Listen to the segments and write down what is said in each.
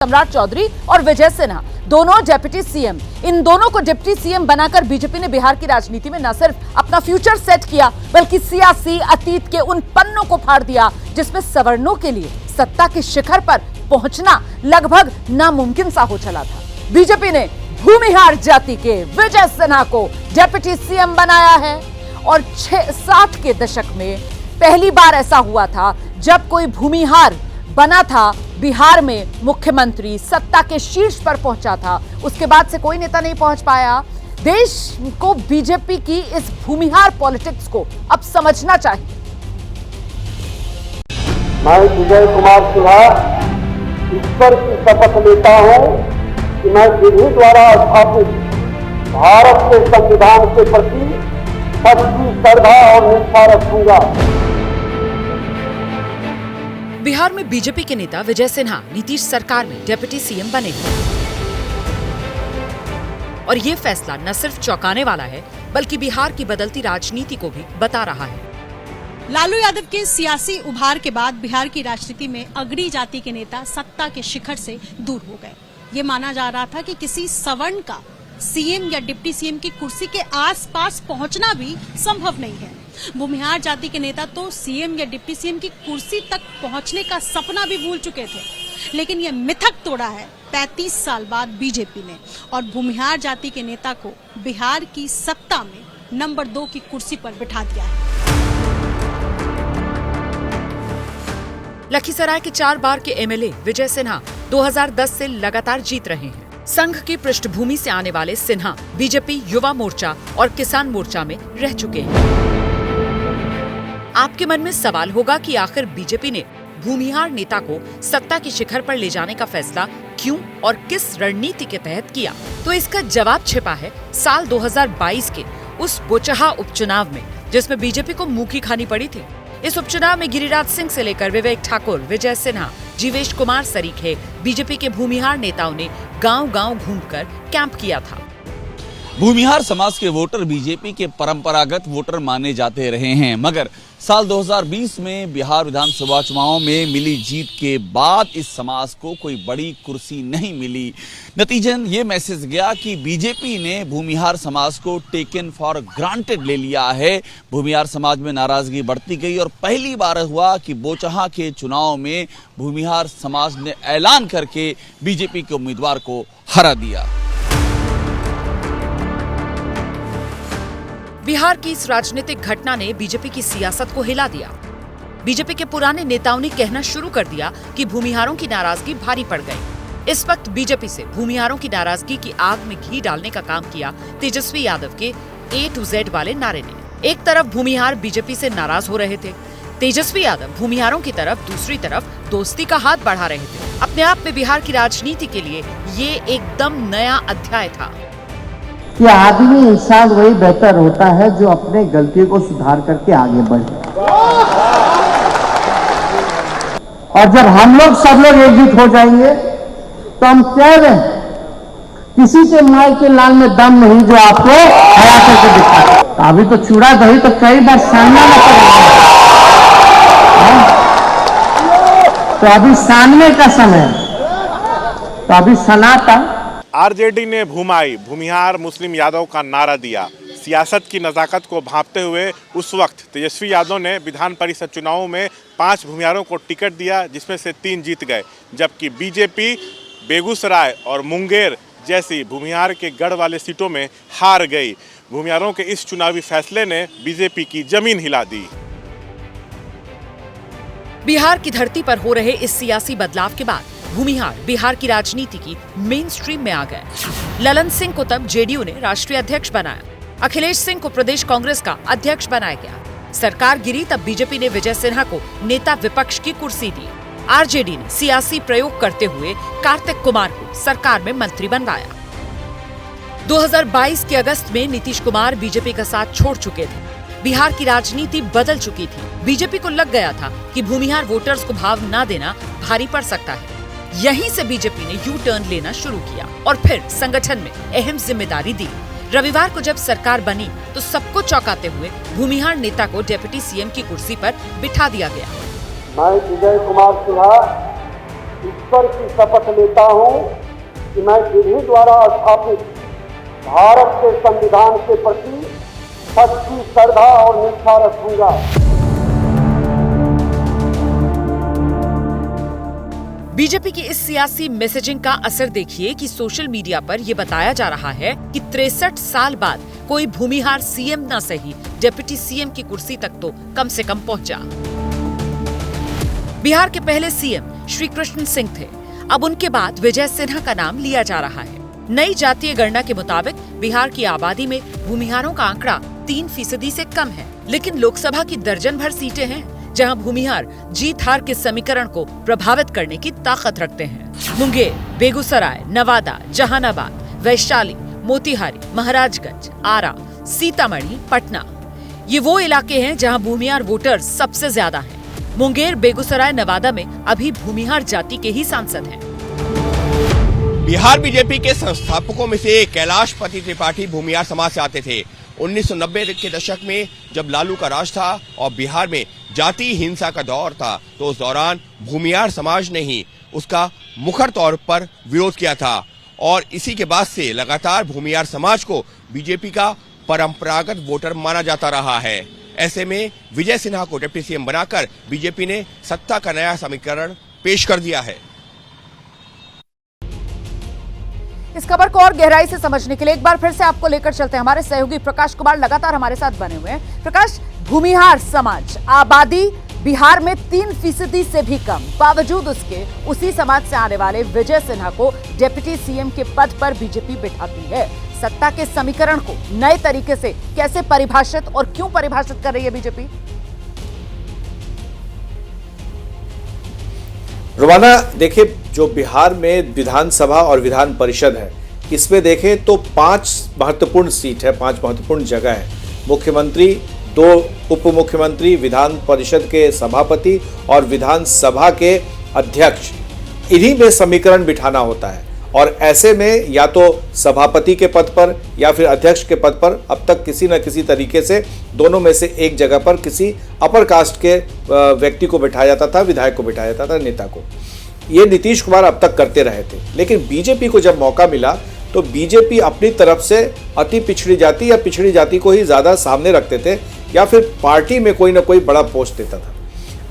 सम्राट चौधरी और विजय सिन्हा दोनों डिप्टी सीएम। इन दोनों को डिप्टी सीएम बनाकर बीजेपी ने बिहार की राजनीति में न सिर्फ अपना फ्यूचर सेट किया बल्कि सियासी अतीत के उन पन्नों को फाड़ दिया जिसमें सवर्णों के लिए सत्ता के शिखर पर पहुंचना लगभग नामुमकिन सा हो चला था। बीजेपी ने भूमिहार जाति के विजय सिन्हा को डिप्टी सीएम बनाया है और 60 के दशक में पहली बार ऐसा हुआ था जब कोई भूमिहार बना था बिहार में मुख्यमंत्री सत्ता के शीर्ष पर पहुंचा था। उसके बाद से कोई नेता नहीं पहुंच पाया। देश को बीजेपी की इस भूमिहार पॉलिटिक्स को अब समझना चाहिए। मैं विजय कुमार सिन्हा ईश्वर की शपथ लेता हूं कि मैं विधि द्वारा स्थापित भारत के संविधान के प्रति सच्ची श्रद्धा और निष्ठा रखूंगा। बिहार में बीजेपी के नेता विजय सिन्हा नीतीश सरकार में डिप्टी सीएम बने हैं और ये फैसला न सिर्फ चौंकाने वाला है बल्कि बिहार की बदलती राजनीति को भी बता रहा है। लालू यादव के सियासी उभार के बाद बिहार की राजनीति में अग्रणी जाति के नेता सत्ता के शिखर से दूर हो गए। ये माना जा रहा था कि किसी सवर्ण का सीएम या डिप्टी सीएम की कुर्सी के आसपास पहुंचना भी संभव नहीं है। भूमिहार जाति के नेता तो सीएम या डिप्टी सीएम की कुर्सी तक पहुंचने का सपना भी भूल चुके थे, लेकिन ये मिथक तोड़ा है 35 साल बाद बीजेपी ने और भूमिहार जाति के नेता को बिहार की सत्ता में नंबर 2 की कुर्सी पर बिठा दिया है। लखीसराय के 4 बार के एमएलए विजय सिन्हा 2010 से लगातार जीत रहे हैं। संघ की पृष्ठभूमि से आने वाले सिन्हा बीजेपी युवा मोर्चा और किसान मोर्चा में रह चुके हैं। आपके मन में सवाल होगा कि आखिर बीजेपी ने भूमिहार नेता को सत्ता के शिखर पर ले जाने का फैसला क्यों और किस रणनीति के तहत किया? तो इसका जवाब छिपा है साल 2022 के उस बोचहा उपचुनाव में जिसमें बीजेपी को मुंह की खानी पड़ी थी। इस उपचुनाव में गिरिराज सिंह से लेकर विवेक ठाकुर, विजय सिन्हा, जीवेश कुमार सरीखे बीजेपी के भूमिहार नेताओं ने गांव-गांव घूमकर कैंप किया था। भूमिहार समाज के वोटर बीजेपी के परंपरागत वोटर माने जाते रहे हैं, मगर साल 2020 में बिहार विधानसभा चुनाव में मिली जीत के बाद इस समाज को कोई बड़ी कुर्सी नहीं मिली। नतीजन ये मैसेज गया कि बीजेपी ने भूमिहार समाज को टेकन फॉर ग्रांटेड ले लिया है। भूमिहार समाज में नाराजगी बढ़ती गई और पहली बार हुआ कि बोचहा के चुनाव में भूमिहार समाज ने ऐलान करके बीजेपी के उम्मीदवार को हरा दिया। बिहार की इस राजनीतिक घटना ने बीजेपी की सियासत को हिला दिया। बीजेपी के पुराने नेताओं ने कहना शुरू कर दिया कि भूमिहारों की नाराजगी भारी पड़ गई। इस वक्त बीजेपी से भूमिहारों की नाराजगी की आग में घी डालने का काम किया तेजस्वी यादव के A to Z वाले नारे ने। एक तरफ भूमिहार बीजेपी से नाराज हो रहे थे, तेजस्वी यादव भूमिहारों की तरफ दूसरी तरफ दोस्ती का हाथ बढ़ा रहे थे। अपने आप में बिहार की राजनीति के लिए ये एकदम नया अध्याय था। कि आदमी इंसान वही बेहतर होता है जो अपने गलती को सुधार करके आगे बढ़े। और जब हम लोग सब लोग एकजुट हो जाएंगे तो हम कह रहे हैं किसी के माई के लाल में दम नहीं जो आपको हरा करके दिखा। तो अभी तो चूड़ा दही तो कई बार सामना न करेंगे, तो अभी सामने का समय, तो अभी सनातन आरजेडी ने भूमिहार मुस्लिम यादव का नारा दिया। सियासत की नज़ाकत को भांपते हुए उस वक्त तेजस्वी यादव ने विधान परिषद चुनावों में 5 भूमिहारों को टिकट दिया, जिसमें से 3 जीत गए, जबकि बीजेपी बेगूसराय और मुंगेर जैसी भूमिहार के गढ़ वाले सीटों में हार गई। भूमिहारों के इस चुनावी फैसले ने बीजेपी की जमीन हिला दी। बिहार की धरती पर हो रहे इस सियासी बदलाव के बाद भूमिहार बिहार की राजनीति की मेन स्ट्रीम में आ गए। ललन सिंह को तब जेडीयू ने राष्ट्रीय अध्यक्ष बनाया, अखिलेश सिंह को प्रदेश कांग्रेस का अध्यक्ष बनाया गया। सरकार गिरी तब बीजेपी ने विजय सिन्हा को नेता विपक्ष की कुर्सी दी। आरजेडी ने सियासी प्रयोग करते हुए कार्तिक कुमार को सरकार में मंत्री बनवाया। 2022 के अगस्त में नीतीश कुमार बीजेपी का साथ छोड़ चुके थे। बिहार की राजनीति बदल चुकी थी। बीजेपी को लग गया था कि भूमिहार वोटर्स को भाव न देना भारी पड़ सकता है। यहीं से बीजेपी ने यू टर्न लेना शुरू किया और फिर संगठन में अहम जिम्मेदारी दी। रविवार को जब सरकार बनी तो सबको चौंकाते हुए भूमिहार नेता को डिप्टी सीएम की कुर्सी पर बिठा दिया गया। मैं विजय कुमार सिन्हा ईश्वर की शपथ लेता हूं कि मैं विधि द्वारा स्थापित भारत के संविधान के प्रति सच्ची श्रद्धा और निष्ठा रखूंगा। बीजेपी की इस सियासी मैसेजिंग का असर देखिए कि सोशल मीडिया पर यह बताया जा रहा है कि 63 साल बाद कोई भूमिहार सीएम न सही डिप्टी सीएम की कुर्सी तक तो कम से कम पहुंचा। बिहार के पहले सीएम श्री कृष्ण सिंह थे। अब उनके बाद विजय सिन्हा का नाम लिया जा रहा है। नई जातीय गणना के मुताबिक बिहार की आबादी में भूमिहारों का आंकड़ा 3% से कम है, लेकिन लोकसभा की दर्जन भर सीटें हैं जहां भूमिहार जीत हार के समीकरण को प्रभावित करने की ताकत रखते हैं। मुंगेर, बेगूसराय, नवादा, जहानाबाद, वैशाली, मोतिहारी, महाराजगंज, आरा, सीतामढ़ी, पटना, ये वो इलाके हैं जहां भूमिहार वोटर सबसे ज्यादा हैं। मुंगेर, बेगूसराय, नवादा में अभी भूमिहार जाति के ही सांसद हैं। बिहार बीजेपी के संस्थापकों में से कैलाशपति त्रिपाठी भूमिहार समाज से आते थे। 1990 के दशक में जब लालू का राज था और बिहार में जाति हिंसा का दौर था, तो उस दौरान भूमिहार समाज ने ही उसका मुखर तौर पर विरोध किया था और इसी के बाद से लगातार भूमिहार समाज को बीजेपी का परंपरागत वोटर माना जाता रहा है। ऐसे में विजय सिन्हा को डिप्टी सीएम बनाकर बीजेपी ने सत्ता का नया समीकरण पेश कर दिया है। इस खबर को और गहराई से समझने के लिए एक बार फिर से आपको लेकर चलते हैं। हमारे सहयोगी प्रकाश कुमार लगातार हमारे साथ बने हुए हैं। प्रकाश, भूमिहार समाज आबादी बिहार में 3% से भी कम, बावजूद उसके उसी समाज से आने वाले विजय सिन्हा को डिप्टी सीएम के पद पर बीजेपी बिठाती है। सत्ता के समीकरण को नए तरीके से कैसे परिभाषित और क्यों परिभाषित कर रही है बीजेपी? रोमाना, देखिए, जो बिहार में विधानसभा और विधान परिषद है, इसमें देखें तो 5 महत्वपूर्ण सीट है, 5 महत्वपूर्ण जगह है। मुख्यमंत्री, 2 उप मुख्यमंत्री, विधान परिषद के सभापति और विधानसभा के अध्यक्ष, इन्हीं में समीकरण बिठाना होता है। और ऐसे में या तो सभापति के पद पर या फिर अध्यक्ष के पद पर अब तक किसी न किसी तरीके से दोनों में से एक जगह पर किसी अपर कास्ट के व्यक्ति को बिठाया जाता था, विधायक को बिठाया जाता था, नेता को। ये नीतीश कुमार अब तक करते रहे थे, लेकिन बीजेपी को जब मौका मिला तो बीजेपी अपनी तरफ से अति पिछड़ी जाति या पिछड़ी जाति को ही ज्यादा सामने रखते थे या फिर पार्टी में कोई ना कोई बड़ा पोस्ट देता था।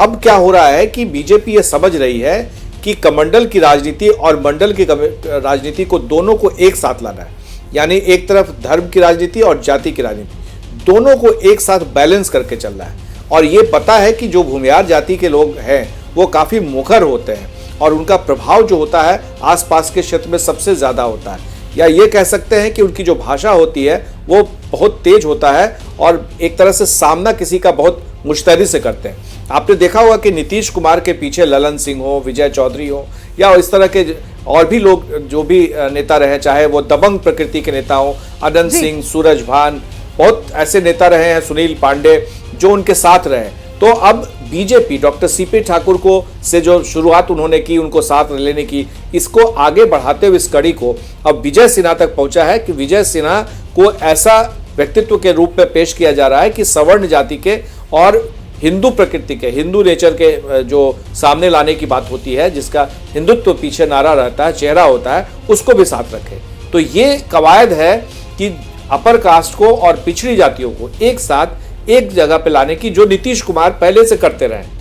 अब क्या हो रहा है कि बीजेपी ये समझ रही है कि कमंडल की राजनीति और मंडल की राजनीति को दोनों को एक साथ लाना है, यानी एक तरफ धर्म की राजनीति और जाति की राजनीति, दोनों को एक साथ बैलेंस करके चलना है। और ये पता है कि जो भूमिहार जाति के लोग हैं वो काफी मुखर होते हैं और उनका प्रभाव जो होता है आसपास के क्षेत्र में सबसे ज्यादा होता है, या ये कह सकते हैं कि उनकी जो भाषा होती है वो बहुत तेज होता है और एक तरह से सामना किसी का बहुत मुश्तरी से करते हैं। आपने देखा होगा कि नीतीश कुमार के पीछे ललन सिंह हो, विजय चौधरी हो या इस तरह के और भी लोग जो भी नेता रहे, चाहे वो दबंग प्रकृति के नेता हो, अनंत सिंह, सूरज भान, बहुत ऐसे नेता रहे हैं, सुनील पांडे, जो उनके साथ रहे। तो अब बीजेपी डॉक्टर सीपी ठाकुर को से जो शुरुआत उन्होंने की, उनको साथ लेने की, इसको आगे बढ़ाते हुए इस कड़ी को अब विजय सिन्हा तक पहुंचा है कि विजय सिन्हा को ऐसा व्यक्तित्व के रूप में पेश किया जा रहा है कि सवर्ण जाति के और हिंदू प्रकृति के, हिंदू नेचर के जो सामने लाने की बात होती है, जिसका हिंदुत्व पीछे नारा रहता है, चेहरा होता है, उसको भी साथ रखे। तो ये कवायद है कि अपर कास्ट को और पिछड़ी जातियों को एक साथ एक जगह पे लाने की, जो नीतीश कुमार पहले से करते रहे।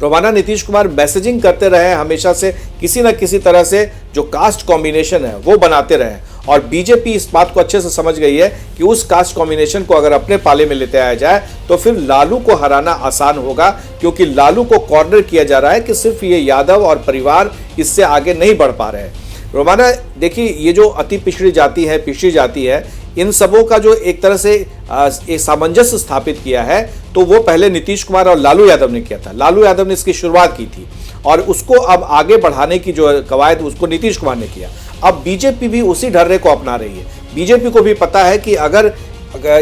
रोमाना, नीतीश कुमार मैसेजिंग करते रहे हमेशा से, किसी न किसी तरह से जो कास्ट कॉम्बिनेशन है वो बनाते रहे और बीजेपी इस बात को अच्छे से समझ गई है कि उस कास्ट कॉम्बिनेशन को अगर अपने पाले में लेते आया जाए तो फिर लालू को हराना आसान होगा, क्योंकि लालू को कॉर्नर किया जा रहा है कि सिर्फ ये यादव और परिवार इससे आगे नहीं बढ़ पा रहे हैं। रोमाना, देखिए, ये जो अति पिछड़ी जाति है, पिछड़ी जाति है, इन सबों का जो एक तरह से एक सामंजस्य स्थापित किया है तो वो पहले नीतीश कुमार और लालू यादव ने किया था। लालू यादव ने इसकी शुरुआत की थी और उसको अब आगे बढ़ाने की जो कवायद उसको नीतीश कुमार ने किया। अब बीजेपी भी उसी ढर्रे को अपना रही है। बीजेपी को भी पता है कि अगर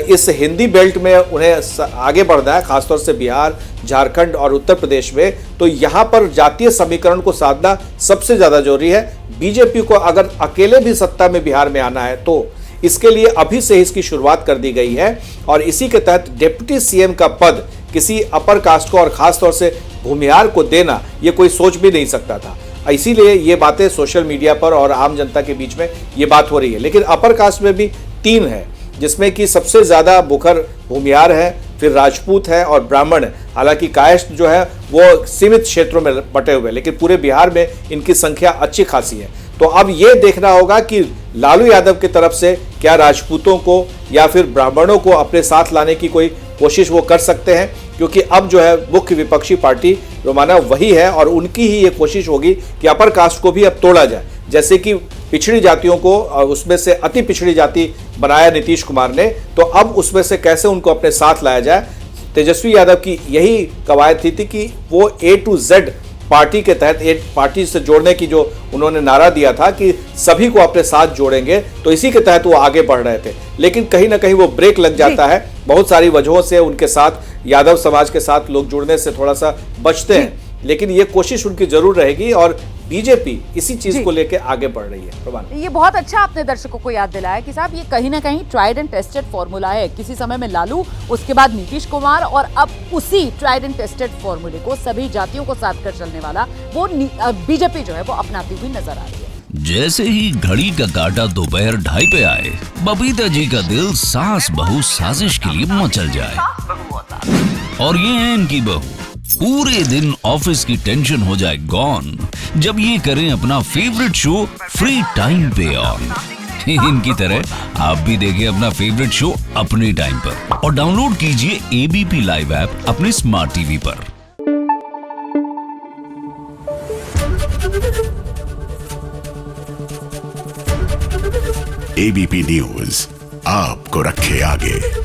इस हिंदी बेल्ट में उन्हें आगे बढ़ना है, खासतौर से बिहार, झारखंड और उत्तर प्रदेश में, तो यहाँ पर जातीय समीकरण को साधना सबसे ज्यादा जरूरी है। बीजेपी को अगर अकेले भी सत्ता में बिहार में आना है तो इसके लिए अभी से इसकी शुरुआत कर दी गई है और इसी के तहत डिप्टी सीएम का पद किसी अपर कास्ट को और खासतौर से भूमिहार को देना ये कोई सोच भी नहीं सकता था। इसीलिए ये बातें सोशल मीडिया पर और आम जनता के बीच में ये बात हो रही है। लेकिन अपर कास्ट में भी 3 है, जिसमें कि सबसे ज्यादा बुखर भूमिहार है, फिर राजपूत है और ब्राह्मण है। हालांकि कायस्थ जो है वो सीमित क्षेत्रों में बटे हुए हैं, लेकिन पूरे बिहार में इनकी संख्या अच्छी खासी है। तो अब ये देखना होगा कि लालू यादव की तरफ से क्या राजपूतों को या फिर ब्राह्मणों को अपने साथ लाने की कोई कोशिश वो कर सकते हैं, क्योंकि अब जो है मुख्य विपक्षी पार्टी रोमाना वही है और उनकी ही ये कोशिश होगी कि अपर कास्ट को भी अब तोड़ा जाए। जैसे कि पिछड़ी जातियों को उसमें से अति पिछड़ी जाति बनाया नीतीश कुमार ने, तो अब उसमें से कैसे उनको अपने साथ लाया जाए। तेजस्वी यादव की यही कवायद थी कि वो A to Z पार्टी के तहत एक पार्टी से जोड़ने की जो उन्होंने नारा दिया था कि सभी को अपने साथ जोड़ेंगे, तो इसी के तहत वो आगे बढ़ रहे थे। लेकिन कहीं ना कहीं वो ब्रेक लग जाता है, बहुत सारी वजहों से उनके साथ यादव समाज के साथ लोग जुड़ने से थोड़ा सा बचते हैं। लेकिन ये कोशिश उनकी जरूर रहेगी और बीजेपी इसी चीज को लेकर आगे बढ़ रही है। ये बहुत अच्छा आपने दर्शकों को याद दिलाया कि साहब ये कहीं ना कहीं ट्राइड एंड टेस्टेड फॉर्मूला है। किसी समय में लालू, उसके बाद नीतीश कुमार और अब उसी ट्राइड एंड टेस्टेड फॉर्मूले को सभी जातियों को साथ कर चलने वाला वो बीजेपी जो है वो अपनाती हुई नजर आ रही है। जैसे ही घड़ी का काटा दोपहर 2:30 पे आए, बबीता जी का दिल सास बहू साजिश के लिए मचल जाए। और ये है इनकी बहू, पूरे दिन ऑफिस की टेंशन हो जाए गॉन जब ये करें अपना फेवरेट शो फ्री टाइम पे ऑन। इनकी तरह आप भी देखिए अपना फेवरेट शो अपने टाइम पर और डाउनलोड कीजिए ABP लाइव ऐप अपने स्मार्ट टीवी पर। ABP न्यूज आपको रखे आगे।